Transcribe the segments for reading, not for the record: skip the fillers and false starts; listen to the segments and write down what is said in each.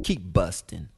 Keep busting.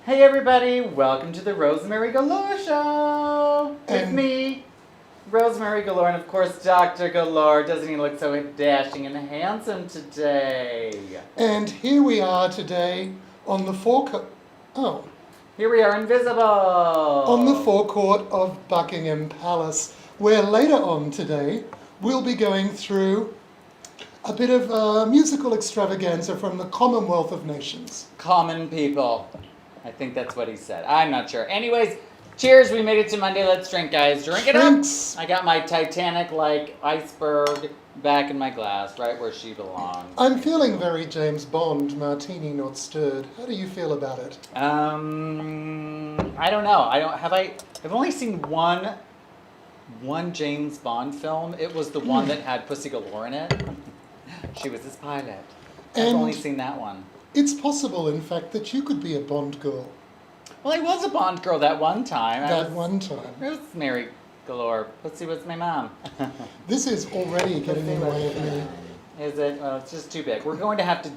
Hey everybody, welcome to the Rosemary Galore Show! With me, Rosemary Galore, and of course Dr. Galore. Doesn't he look so dashing and handsome today? And here we are today on the forecourt. Oh. Here we are invisible! On the forecourt of Buckingham Palace, where later on today we'll be going through a bit of musical extravaganza from the Commonwealth of Nations. Common people. I think that's what he said. I'm not sure. Anyways, cheers. We made it to Monday. Let's drink, guys. Drink it up. I got my Titanic-like iceberg back in my glass, right where she belongs. I'm feeling very James Bond, martini not stirred. How do you feel about it? I don't know. I've only seen one James Bond film. It was the one that had Pussy Galore in it. She was his pilot. I've only seen that one. It's possible, in fact, that you could be a Bond girl. Well, I was a Bond girl that one time. One time. Rosemary Galore. Pussy was my mom. This is already getting in the way of me. Is it? Well, it's just too big. We're going to have to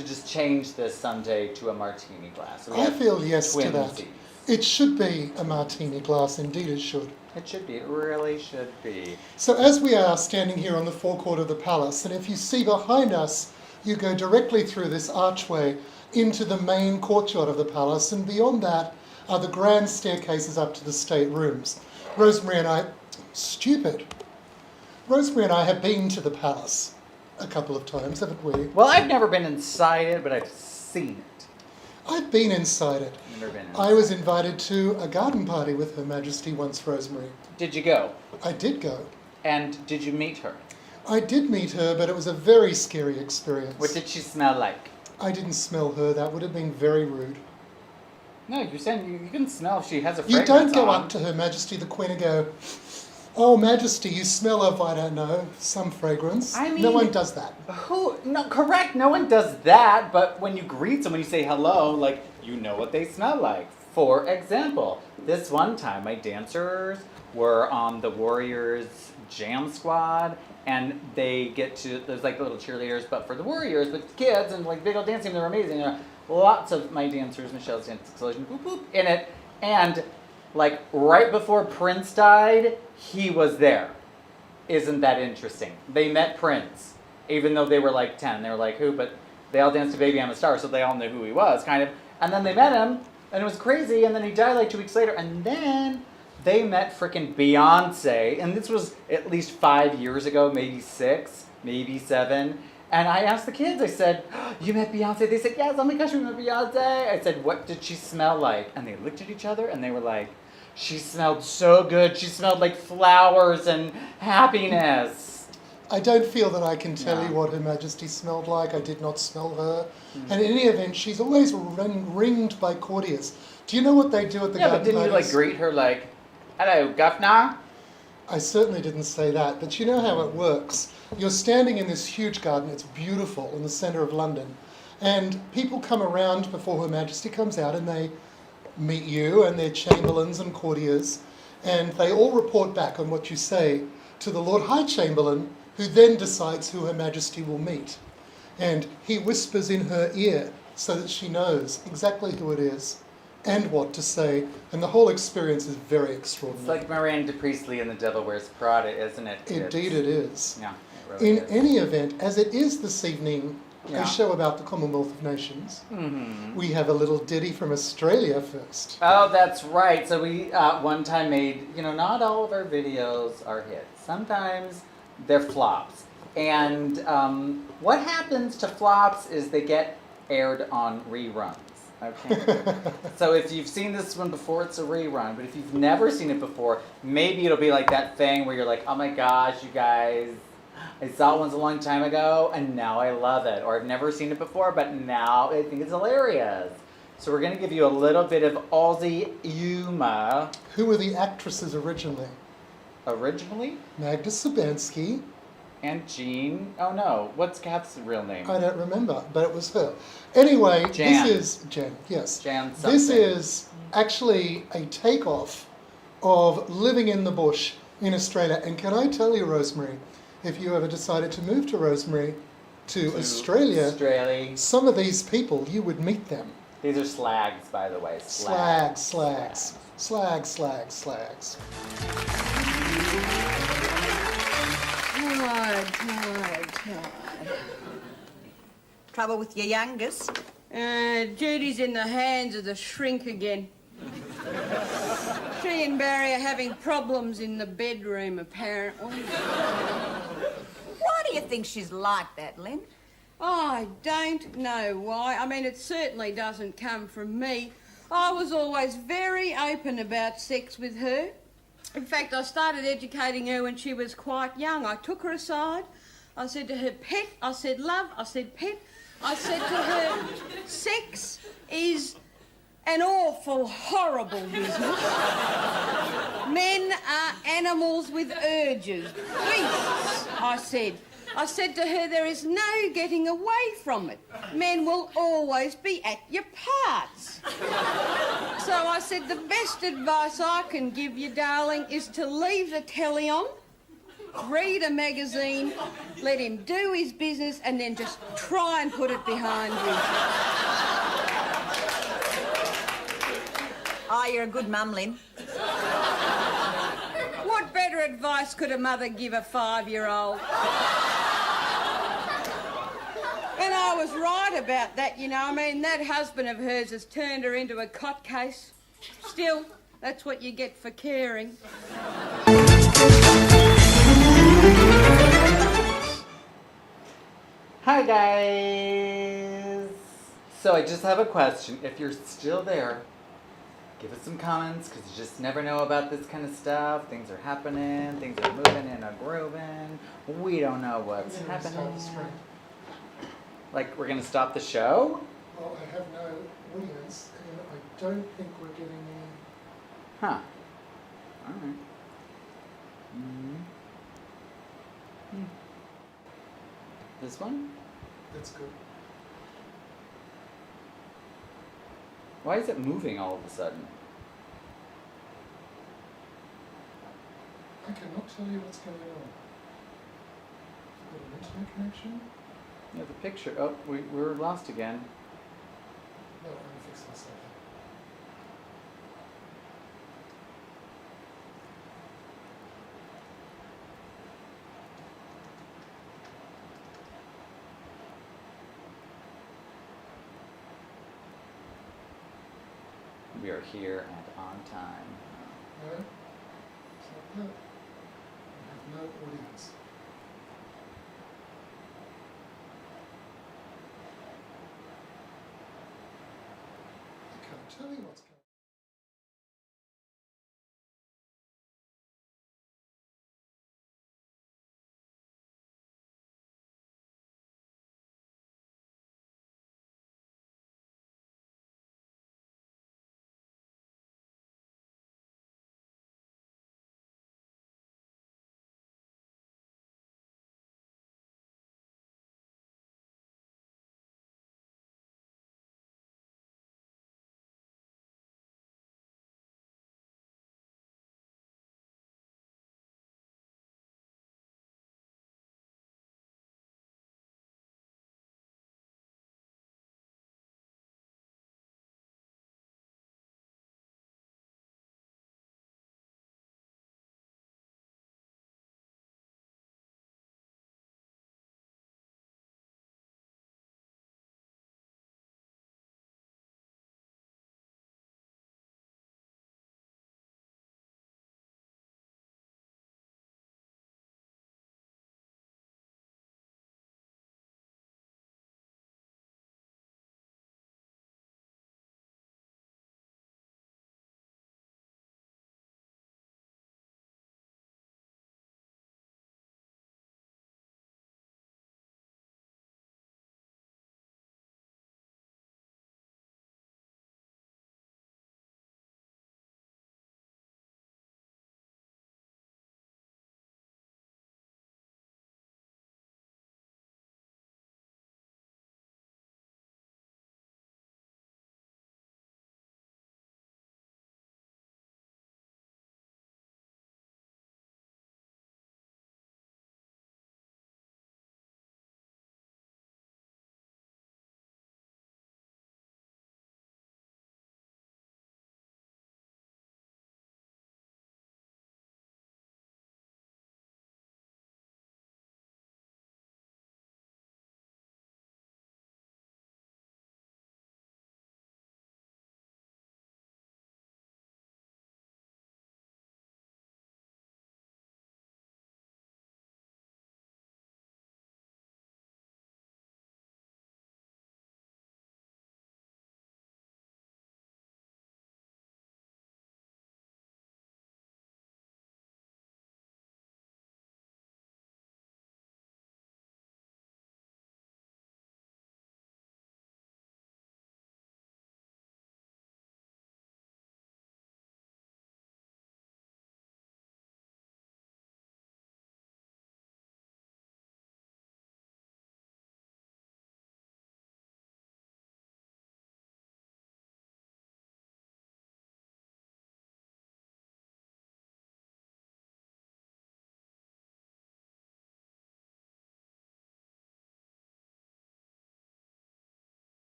just change this someday to a martini glass. So I feel yes to that. twinsies. It should be a martini glass, indeed it should. It should be. It really should be. So as we are standing here on the forecourt of the palace, and if you see behind us, you go directly through this archway into the main courtyard of the palace, and beyond that are the grand staircases up to the state rooms. Rosemary and I have been to the palace a couple of times, haven't we? Well, I've never been inside it, but I've seen it. I've been inside it. Never been inside. I was invited to a garden party with Her Majesty once, Rosemary. Did you go? I did go. And did you meet her? I did meet her, but it was a very scary experience. What did she smell like? I didn't smell her. That would have been very rude. No, you're saying you can smell if she has a You fragrance don't go on. up to Her Majesty the Queen and go, "Oh, Majesty, you smell of, I don't know, some fragrance." I mean, no one does that. No, correct. No one does that. But when you greet someone, you say hello, like, you know what they smell like. For example, this one time, my dancers were on the Warriors Jam Squad, and they get to, there's like little cheerleaders, but for the Warriors, with kids, and like big old dance team, they're amazing. There are lots of my dancers, Michelle's Dance Explosion, boop, boop, in it. And like right before Prince died, he was there. Isn't that interesting? They met Prince, even though they were like 10. They were like, who? But they all danced to Baby I'm a Star, so they all knew who he was, kind of. And then they met him, and it was crazy, and then he died like 2 weeks later, and then they met frickin' Beyonce, and this was at least 5 years ago, maybe 6, maybe 7. And I asked the kids, I said, "You met Beyonce?" They said, "Yes, oh my gosh, we met Beyonce." I said, "What did she smell like?" And they looked at each other, and they were like, "She smelled so good. She smelled like flowers and happiness." I don't feel that I can tell No. you what Her Majesty smelled like. I did not smell her. And in any event, she's always ringed by courtiers. Do you know what they do at the Yeah, garden but didn't you parties? like greet her like, "Hello, governor"? I certainly didn't say that, but you know how it works. You're standing in this huge garden, it's beautiful, in the centre of London, and people come around before Her Majesty comes out and they meet you and their chamberlains and courtiers, and they all report back on what you say to the Lord High Chamberlain, who then decides who Her Majesty will meet. And he whispers in her ear so that she knows exactly who it is and what to say, and the whole experience is very extraordinary. It's like Miranda Priestley in The Devil Wears Prada, isn't it? Indeed it is. Yeah, it really In is. any event, as it is this evening Yeah. a show about the Commonwealth of Nations, Mhm. we have a little ditty from Australia first. Oh, that's right. So we one time made, not all of our videos are hits. Sometimes they're flops. And what happens to flops is they get aired on reruns. Okay. So if you've seen this one before, it's a rerun. But if you've never seen it before, maybe it'll be like that thing where you're like, oh my gosh, you guys, I saw it once a long time ago, and now I love it. Or I've never seen it before, but now I think it's hilarious. So we're going to give you a little bit of Aussie humour. Who were the actresses originally? Originally, Magda Sabansky. and Jean. Oh no, what's Kath's real name? I don't remember, but it was her. Anyway, Jan. this is Jan, yes. Jan This something. is actually a takeoff of living in the bush in Australia. And can I tell you, Rosemary, if you ever decided to move to Rosemary, to Australia, Australia. some of these people, you would meet them. These are slags, by the way. Slags. Tired. Trouble with your youngest? Judy's in the hands of the shrink again. She and Barry are having problems in the bedroom, apparently. Why do you think she's like that, Lynn? I don't know why. I mean, it certainly doesn't come from me. I was always very open about sex with her. In fact, I started educating her when she was quite young. I took her aside. I said to her, pet. I said, love. I said, pet. I said to her, sex is an awful, horrible business. Men are animals with urges. Beasts, I said. I said to her, there is no getting away from it. Men will always be at your parts. So I said, the best advice I can give you, darling, is to leave the telly on, read a magazine, let him do his business, and then just try and put it behind you. Oh, you're a good mum, Lynn. What better advice could a mother give a 5-year-old? And I was right about that, I mean, that husband of hers has turned her into a cot case. Still, that's what you get for caring. Hi guys! So I just have a question. If you're still there, give us some comments, because you just never know about this kind of stuff. Things are happening, things are moving and a grooving. We don't know what's happening. Like, we're going to stop the show? Well, I have no audience, and I don't think we're getting any. Huh. Alright. This one? That's good. Why is it moving all of a sudden? I cannot tell you what's going on. Got an internet connection? Yeah, the picture. Oh, we're lost again. No, I'm going to fix myself. We are here and on time. No? It's not that. I have no audience. I can't tell you what's